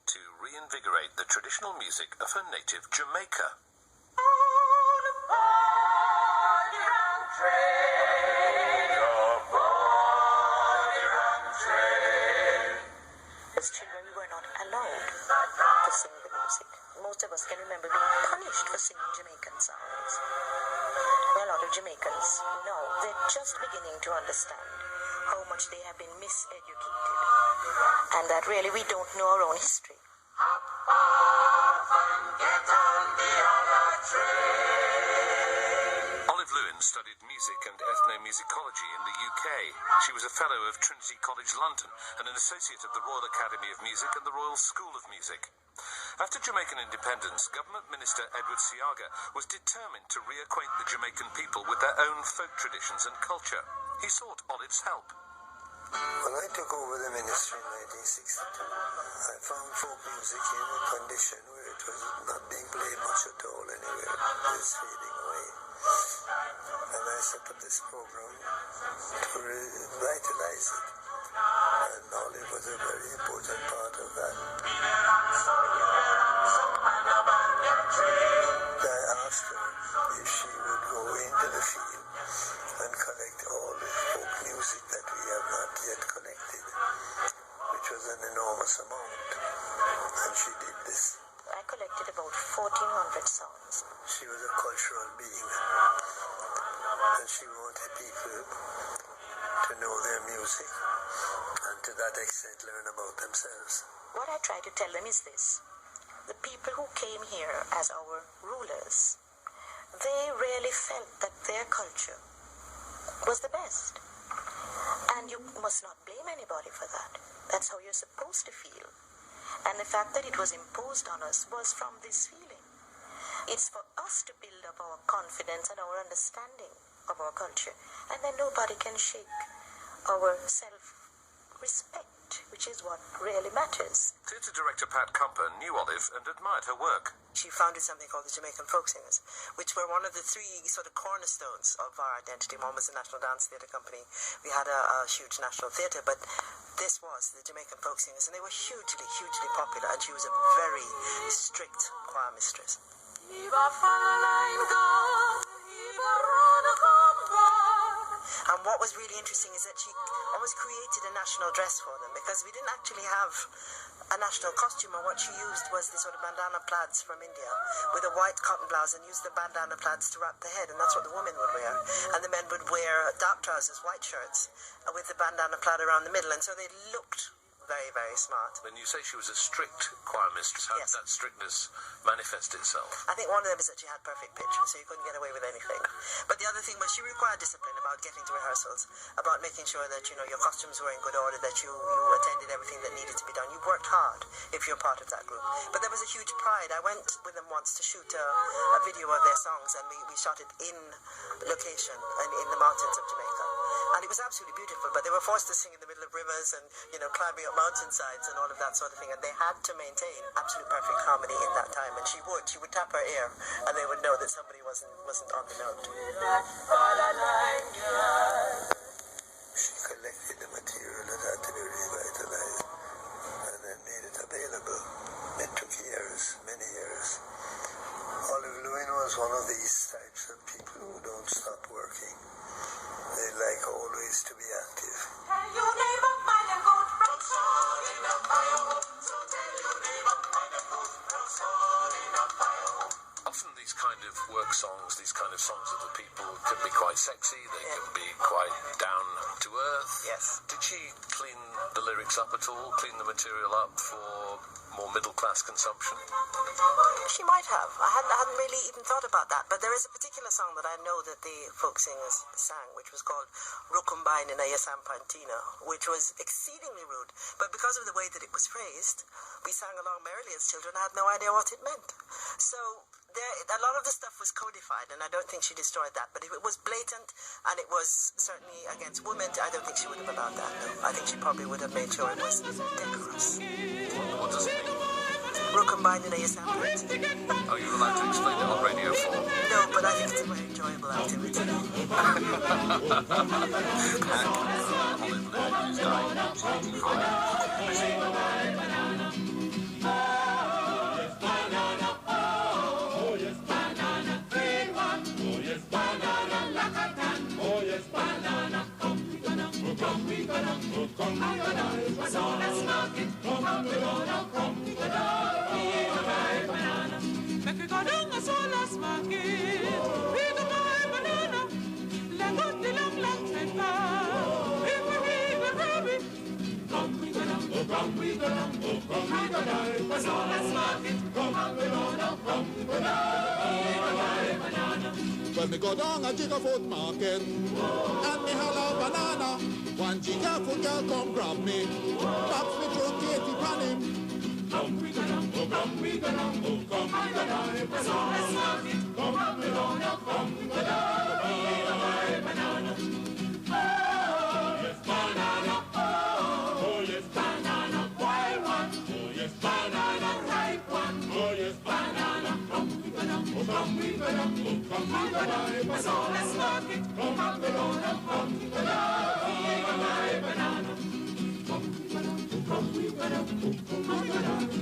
to reinvigorate the traditional music of her native Jamaica. As children, we were not allowed to sing the music. Most of us can remember being punished for singing Jamaican songs. A lot of Jamaicans now, they're just beginning to understand how much they have been miseducated, and that really we don't know our own history. Lewin studied music and ethnomusicology in the UK. She was a Fellow of Trinity College London and an Associate of the Royal Academy of Music and the Royal School of Music. After Jamaican independence, Government Minister Edward Seaga was determined to reacquaint the Jamaican people with their own folk traditions and culture. He sought Olive's help. When I took over the ministry in 1962, I found folk music in a condition where it was not being played much at all anywhere. It was fading away. And I set up this program to revitalize it. And Olive was a very important part of that. I asked her if she would go into the field and collect all the folk music that we have not yet collected, which was an enormous amount. And she did this. I collected about 1,400 songs. She was a cultural being, and she wanted people to know their music and to that extent learn about themselves. What I try to tell them is this: the people who came here as our rulers, they really felt that their culture was the best, and you must not blame anybody for that. That's how you're supposed to feel. And the fact that it was imposed on us was from this feeling. It's for us to build up our confidence and our understanding of our culture. And then nobody can shake our self-respect, which is what really matters. Theatre director Pat Comper knew Olive and admired her work. She founded something called the Jamaican Folk Singers, which were one of the three sort of cornerstones of our identity. One was the National Dance Theatre Company. We had a huge national theatre, but this was the Jamaican Folk Singers, and they were hugely, hugely popular, and she was a very strict choir mistress. And what was really interesting is that she almost created a national dress for them, because we didn't actually have a national costume, and what she used was the sort of bandana plaids from India with a white cotton blouse, and used the bandana plaids to wrap the head, and that's what the women would wear. And the men would wear dark trousers, white shirts, with the bandana plaid around the middle, and so they looked very, very smart. When you say she was a strict choir mistress, how did that strictness manifest itself? I think one of them is that she had perfect pitch, so you couldn't get away with anything. But the other thing was she required discipline about getting to rehearsals, about making sure that, you know, your costumes were in good order, that you attended everything that needed to be done. You worked hard if you're part of that group. But there was a huge pride. I went with them once to shoot a video of their songs, and we shot it in location and in the mountains of Jamaica. And it was absolutely beautiful, but they were forced to sing in the middle of rivers and, you know, climbing up mountainsides and all of that sort of thing, and they had to maintain absolute perfect harmony in that time. And she would tap her ear, and they would know that somebody wasn't on the note. She collected the material that had to be revitalized and then made it available. It took years, many years. Olive Lewin was one of these types of people who don't stop working. They like always to be active. Often these kind of work songs, these kind of songs of the people, can be quite sexy, they can be quite down to earth. Yes. Did she clean the lyrics up at all, clean the material up for more middle-class consumption? She might have. I hadn't really even thought about that. But there is a particular song that I know that the folk singers sang, which was called Rukumbain in Ayasam Pantina, which was exceedingly rude. But because of the way that it was phrased, we sang along merrily as children. I had no idea what it meant. So a lot of the stuff was codified, and I don't think she destroyed that. But if it was blatant, and it was certainly against women, I don't think she would have allowed that. No. I think she probably would have made sure it was decorous. What does it mean? Rukumbain in Ayasam Pantina. Are you allowed to explain it on Radio 4? No, but I think it's a very enjoyable activity. Olive Lewin, who's died at 85. When me go down a jigger food market and me holler banana, one jigger food girl come grab me, box me through Katie pan him. Come we go down, oh come we go down, oh come we go down, it's all let's mark it. Come we go down, come we go down, banana. Oh yes banana, oh yes banana, wild one, oh yes banana, ripe one, oh yes banana. Come we go down, oh come we go down, oh come we go down, it's all let's mark it. Come we go down, come we go down, banana. Come we go down, come we go down, come we go down.